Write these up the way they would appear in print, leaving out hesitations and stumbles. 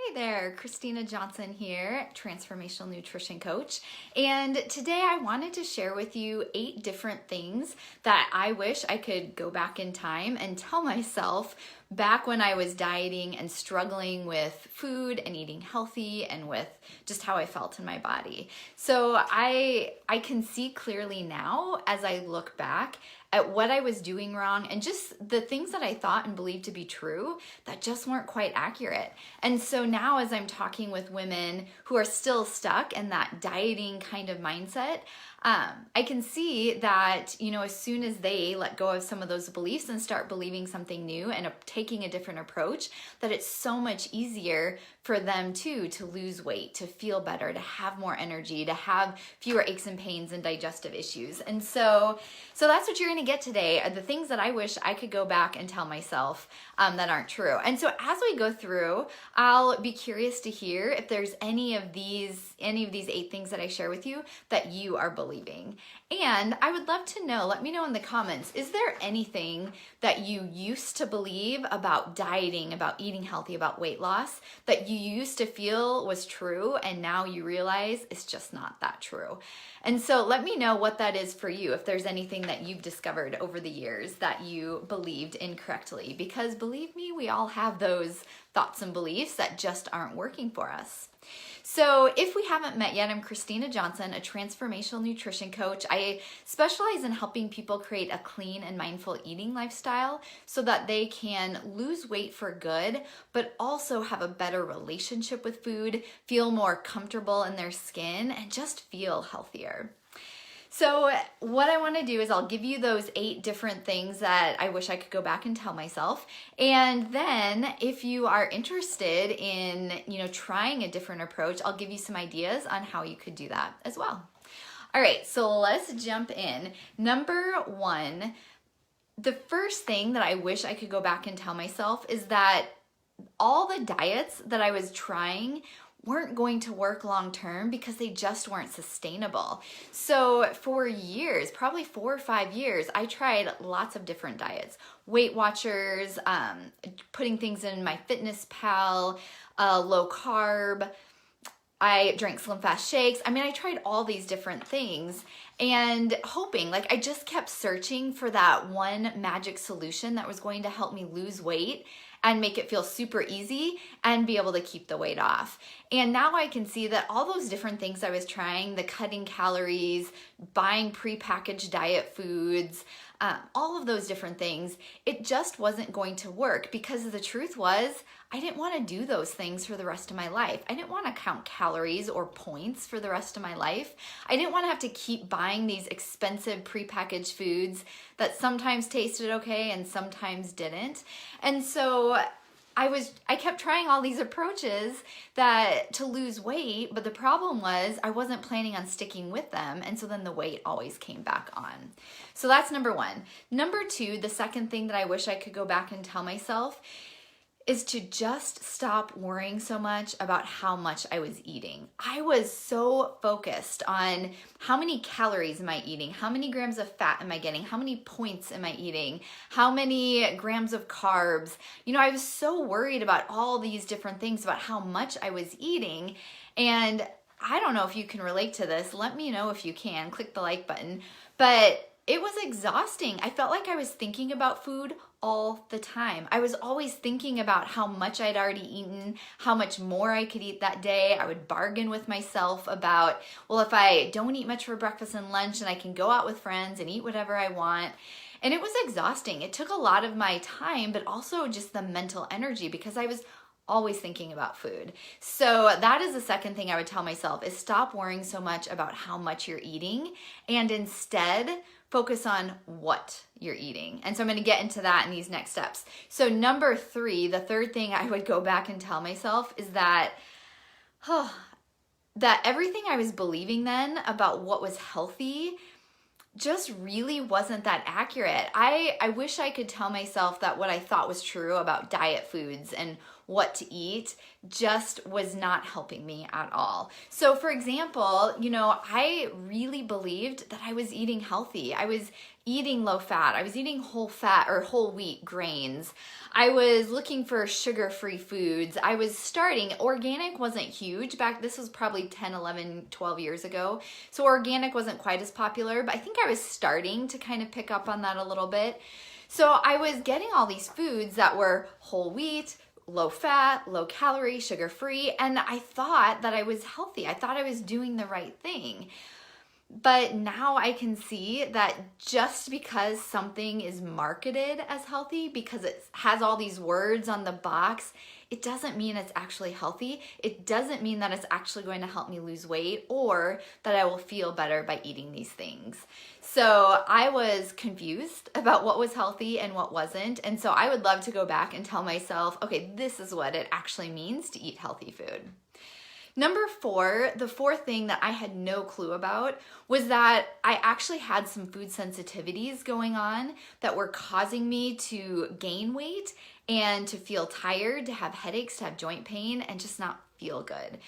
Hi there, Christina Johnson here, Transformational Nutrition Coach. And today I wanted to share with you 8 different things that I wish I could go back in time and tell myself back when I was dieting and struggling with food and eating healthy and with just how I felt in my body. So I can see clearly now as I look back at what I was doing wrong and just the things that I thought and believed to be true that just weren't quite accurate. And so now as I'm talking with women who are still stuck in that dieting kind of mindset, I can see that, as soon as they let go of some of those beliefs and start believing something new and taking a different approach, that it's so much easier for them too to lose weight, to feel better, to have more energy, to have fewer aches and pains and digestive issues. And so that's what you're going to get today, are the things that I wish I could go back and tell myself that aren't true. And so as we go through, I'll be curious to hear if there's any of these 8 things that I share with you that you are believing. And I would love to know, let me know in the comments, is there anything that you used to believe about dieting, about eating healthy, about weight loss, that you used to feel was true and now you realize it's just not that true? And so let me know what that is for you, if there's anything that you've discovered over the years that you believed incorrectly, because believe me, we all have those thoughts and beliefs that just aren't working for us. So if we haven't met yet, I'm Christina Johnson, a transformational nutrition coach. I specialize in helping people create a clean and mindful eating lifestyle so that they can lose weight for good, but also have a better relationship with food, feel more comfortable in their skin, and just feel healthier. So what I want to do is I'll give you those 8 different things that I wish I could go back and tell myself. And then if you are interested in, trying a different approach, I'll give you some ideas on how you could do that as well. All right, so let's jump in. Number 1, the first thing that I wish I could go back and tell myself is that all the diets that I was trying weren't going to work long term because they just weren't sustainable. So for years, probably 4 or 5 years, I tried lots of different diets. Weight Watchers, putting things in MyFitnessPal, low carb. I drank Slim Fast shakes. I tried all these different things and hoping, I just kept searching for that one magic solution that was going to help me lose weight and make it feel super easy and be able to keep the weight off. And now I can see that all those different things I was trying, the cutting calories, buying prepackaged diet foods, all of those different things, it just wasn't going to work because the truth was, I didn't want to do those things for the rest of my life. I didn't want to count calories or points for the rest of my life. I didn't want to have to keep buying these expensive prepackaged foods that sometimes tasted okay and sometimes didn't. And so I kept trying all these approaches to lose weight, but the problem was I wasn't planning on sticking with them, and so then the weight always came back on. So that's number 1. Number 2, the second thing that I wish I could go back and tell myself is to just stop worrying so much about how much I was eating. I was so focused on how many calories am I eating, how many grams of fat am I getting, how many points am I eating, how many grams of carbs. I was so worried about all these different things about how much I was eating. And I don't know if you can relate to this. Let me know if you can. Click the like button. But it was exhausting. I felt like I was thinking about food all the time. I was always thinking about how much I'd already eaten, how much more I could eat that day. I would bargain with myself about, well, if I don't eat much for breakfast and lunch, then I can go out with friends and eat whatever I want. And it was exhausting. It took a lot of my time, but also just the mental energy because I was always thinking about food. So that is the second thing I would tell myself, is stop worrying so much about how much you're eating and instead focus on what you're eating. And so I'm going to get into that in these next steps. So number 3, the third thing I would go back and tell myself is that that everything I was believing then about what was healthy just really wasn't that accurate. I wish I could tell myself that what I thought was true about diet foods and what to eat just was not helping me at all. So for example, I really believed that I was eating healthy. I was eating low fat. I was eating whole fat or whole wheat grains. I was looking for sugar-free foods. I was starting, organic wasn't huge back, this was probably 10, 11, 12 years ago. So organic wasn't quite as popular, but I think I was starting to kind of pick up on that a little bit. So I was getting all these foods that were whole wheat, low fat, low calorie, sugar-free, and I thought that I was healthy. I thought I was doing the right thing. But now I can see that just because something is marketed as healthy, because it has all these words on the box, it doesn't mean it's actually healthy. It doesn't mean that it's actually going to help me lose weight or that I will feel better by eating these things. So I was confused about what was healthy and what wasn't. And so I would love to go back and tell myself, okay, this is what it actually means to eat healthy food. Number 4, the fourth thing that I had no clue about was that I actually had some food sensitivities going on that were causing me to gain weight and to feel tired, to have headaches, to have joint pain, and just not feel good.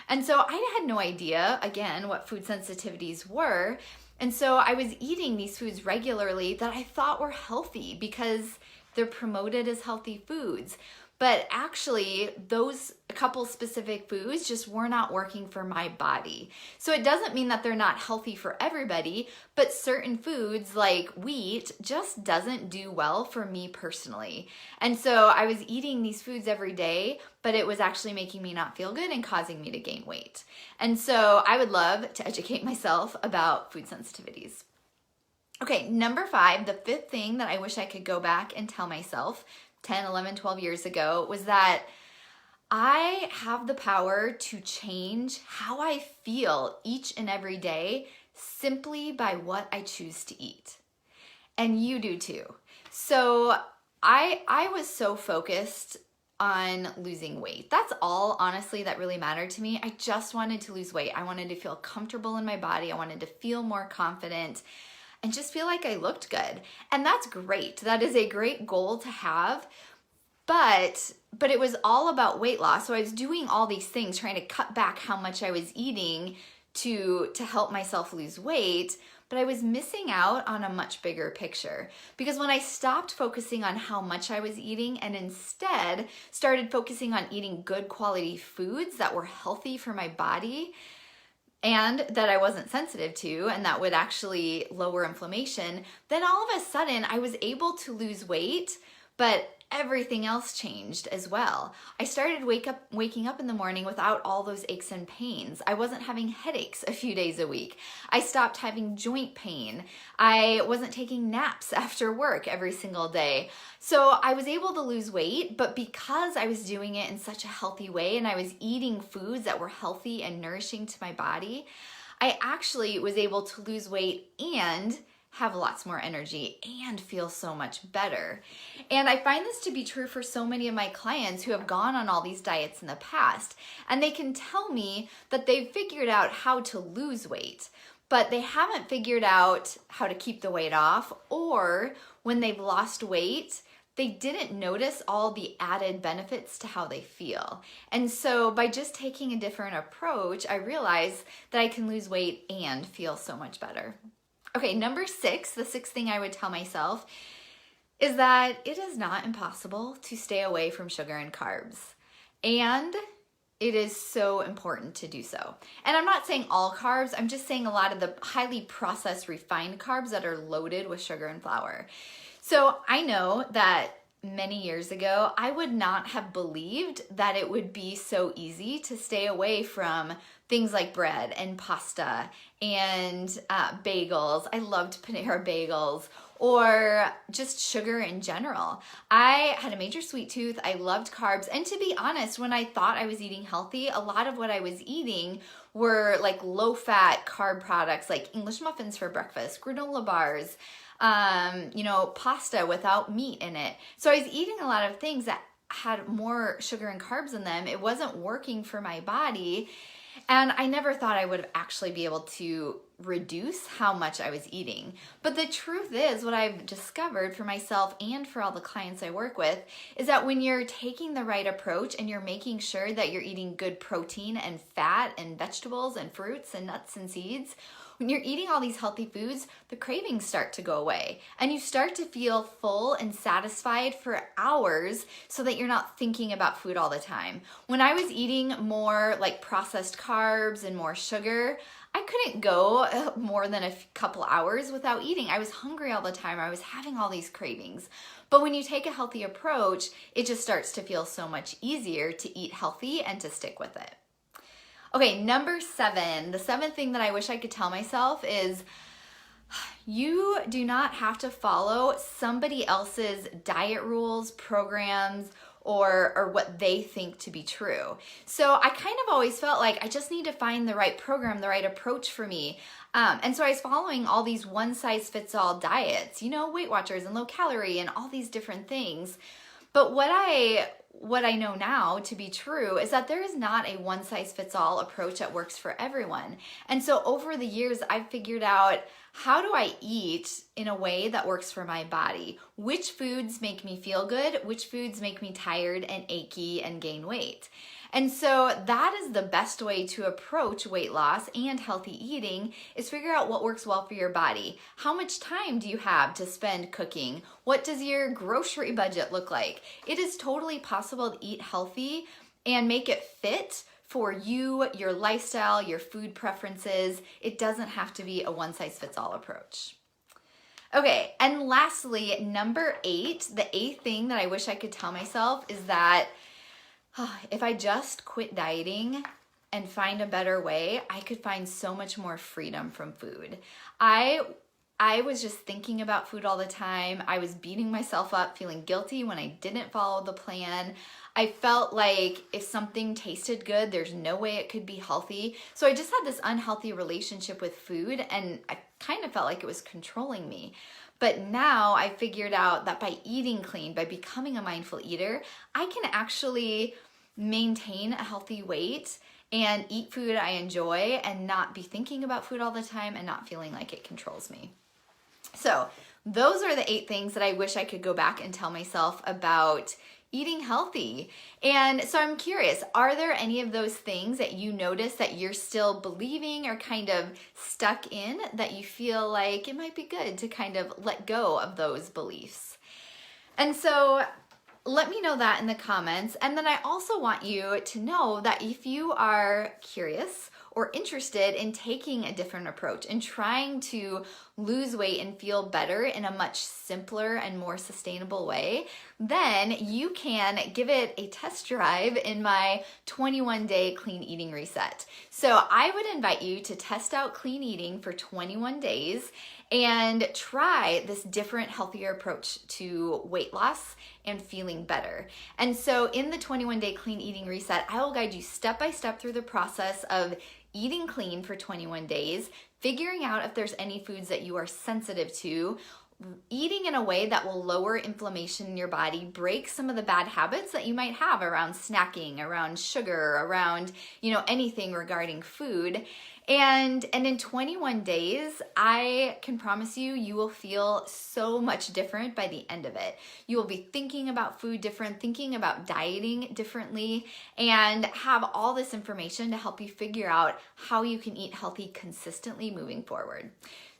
And so I had no idea, again, what food sensitivities were. And so I was eating these foods regularly that I thought were healthy because they're promoted as healthy foods. But actually, those couple specific foods just were not working for my body. So it doesn't mean that they're not healthy for everybody, but certain foods like wheat just doesn't do well for me personally. And so I was eating these foods every day, but it was actually making me not feel good and causing me to gain weight. And so I would love to educate myself about food sensitivities. Okay, number 5, the 5th thing that I wish I could go back and tell myself 10, 11, 12 years ago was that I have the power to change how I feel each and every day simply by what I choose to eat. And you do too. So I was so focused on losing weight. That's all, honestly, that really mattered to me. I just wanted to lose weight. I wanted to feel comfortable in my body. I wanted to feel more confident and just feel like I looked good. And that's great. That is a great goal to have. But it was all about weight loss. So I was doing all these things, trying to cut back how much I was eating to help myself lose weight. But I was missing out on a much bigger picture. Because when I stopped focusing on how much I was eating and instead started focusing on eating good quality foods that were healthy for my body, and that I wasn't sensitive to, and that would actually lower inflammation, then all of a sudden I was able to lose weight, but everything else changed as well. I started waking up in the morning without all those aches and pains. I wasn't having headaches a few days a week. I stopped having joint pain. I wasn't taking naps after work every single day. So I was able to lose weight, but because I was doing it in such a healthy way and I was eating foods that were healthy and nourishing to my body, I actually was able to lose weight and have lots more energy and feel so much better. And I find this to be true for so many of my clients who have gone on all these diets in the past, and they can tell me that they've figured out how to lose weight, but they haven't figured out how to keep the weight off, or when they've lost weight, they didn't notice all the added benefits to how they feel. And so by just taking a different approach, I realized that I can lose weight and feel so much better. Okay, number 6, the 6th thing I would tell myself is that it is not impossible to stay away from sugar and carbs. And it is so important to do so. And I'm not saying all carbs, I'm just saying a lot of the highly processed refined carbs that are loaded with sugar and flour. So I know that many years ago, I would not have believed that it would be so easy to stay away from things like bread and pasta and bagels. I loved Panera bagels, or just sugar in general. I had a major sweet tooth. I loved carbs. And to be honest, when I thought I was eating healthy, a lot of what I was eating were like low-fat carb products like English muffins for breakfast, granola bars, pasta without meat in it. So I was eating a lot of things that had more sugar and carbs in them. It wasn't working for my body. And I never thought I would actually be able to reduce how much I was eating. But the truth is, what I've discovered for myself and for all the clients I work with is that when you're taking the right approach and you're making sure that you're eating good protein and fat and vegetables and fruits and nuts and seeds, when you're eating all these healthy foods, the cravings start to go away and you start to feel full and satisfied for hours so that you're not thinking about food all the time. When I was eating more like processed carbs and more sugar, I couldn't go more than a couple hours without eating. I was hungry all the time. I was having all these cravings. But when you take a healthy approach, it just starts to feel so much easier to eat healthy and to stick with it. Okay, number 7, the 7th thing that I wish I could tell myself is you do not have to follow somebody else's diet rules, programs, or what they think to be true. So I kind of always felt like I just need to find the right program, the right approach for me. And so I was following all these one-size-fits-all diets, Weight Watchers and low calorie and all these different things. But what I know now to be true is that there is not a one-size-fits-all approach that works for everyone. And so over the years, I've figured out, how do I eat in a way that works for my body? Which foods make me feel good? Which foods make me tired and achy and gain weight? And so that is the best way to approach weight loss and healthy eating, is figure out what works well for your body. How much time do you have to spend cooking? What does your grocery budget look like? It is totally possible to eat healthy and make it fit for you, your lifestyle, your food preferences. It doesn't have to be a one-size-fits-all approach. Okay, and lastly, number 8, the 8th thing that I wish I could tell myself is that if I just quit dieting and find a better way, I could find so much more freedom from food. I was just thinking about food all the time. I was beating myself up, feeling guilty when I didn't follow the plan. I felt like if something tasted good, there's no way it could be healthy. So I just had this unhealthy relationship with food, and I kind of felt like it was controlling me. But now I figured out that by eating clean, by becoming a mindful eater, I can actually maintain a healthy weight and eat food I enjoy and not be thinking about food all the time and not feeling like it controls me. So those are the 8 things that I wish I could go back and tell myself about eating healthy. And so I'm curious, are there any of those things that you notice that you're still believing or kind of stuck in, that you feel like it might be good to kind of let go of those beliefs? And so let me know that in the comments. And then I also want you to know that if you are curious or interested in taking a different approach and trying to lose weight and feel better in a much simpler and more sustainable way, then you can give it a test drive in my 21-day clean eating reset. So I would invite you to test out clean eating for 21 days and try this different, healthier approach to weight loss and feeling better. And so in the 21-day clean eating reset, I will guide you step by step through the process of eating clean for 21 days, figuring out if there's any foods that you are sensitive to, eating in a way that will lower inflammation in your body, break some of the bad habits that you might have around snacking, around sugar, around, anything regarding food. And in 21 days, I can promise you, you will feel so much different by the end of it. You will be thinking about food different, thinking about dieting differently, and have all this information to help you figure out how you can eat healthy consistently moving forward.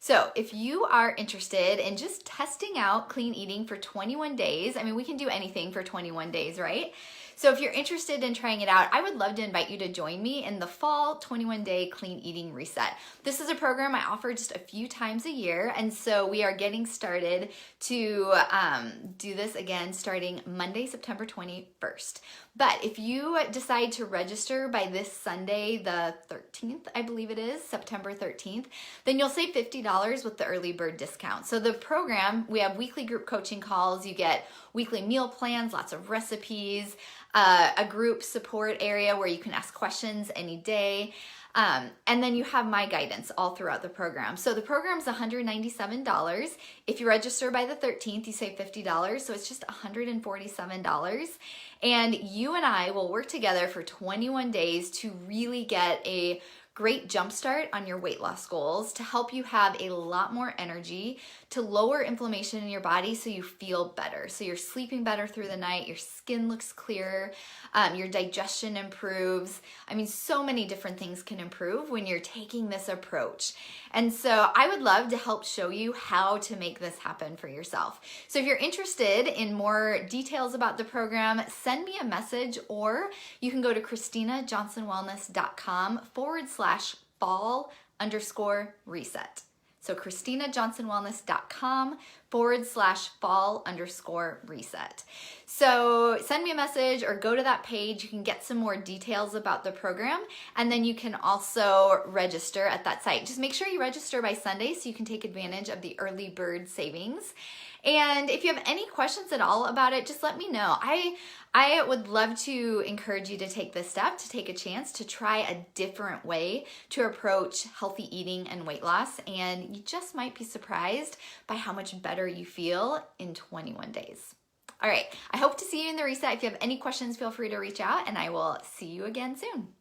So if you are interested in just testing out clean eating for 21 days, we can do anything for 21 days, right? So if you're interested in trying it out, I would love to invite you to join me in the fall 21-day clean eating reset. This is a program I offer just a few times a year, and so we are getting started to do this again starting Monday, September 21st. But if you decide to register by this Sunday, the 13th, I believe it is, September 13th, then you'll save $50 with the early bird discount. So the program, we have weekly group coaching calls, you get weekly meal plans, lots of recipes, a group support area where you can ask questions any day. And then you have my guidance all throughout the program. So the program's $197. If you register by the 13th, you save $50. So it's just $147. And you and I will work together for 21 days to really get a great jumpstart on your weight loss goals, to help you have a lot more energy, to lower inflammation in your body so you feel better. So you're sleeping better through the night, your skin looks clearer, your digestion improves. I mean, so many different things can improve when you're taking this approach. And so I would love to help show you how to make this happen for yourself. So if you're interested in more details about the program, send me a message, or you can go to ChristinaJohnsonWellness.com/fall_reset. So ChristinaJohnsonWellness.com/fall_reset. So send me a message or go to that page. You can get some more details about the program, and then you can also register at that site. Just make sure you register by Sunday so you can take advantage of the early bird savings. And if you have any questions at all about it, just let me know. I would love to encourage you to take this step, to take a chance to try a different way to approach healthy eating and weight loss. And you just might be surprised by how much better you feel in 21 days. All right, I hope to see you in the reset. If you have any questions, feel free to reach out, and I will see you again soon.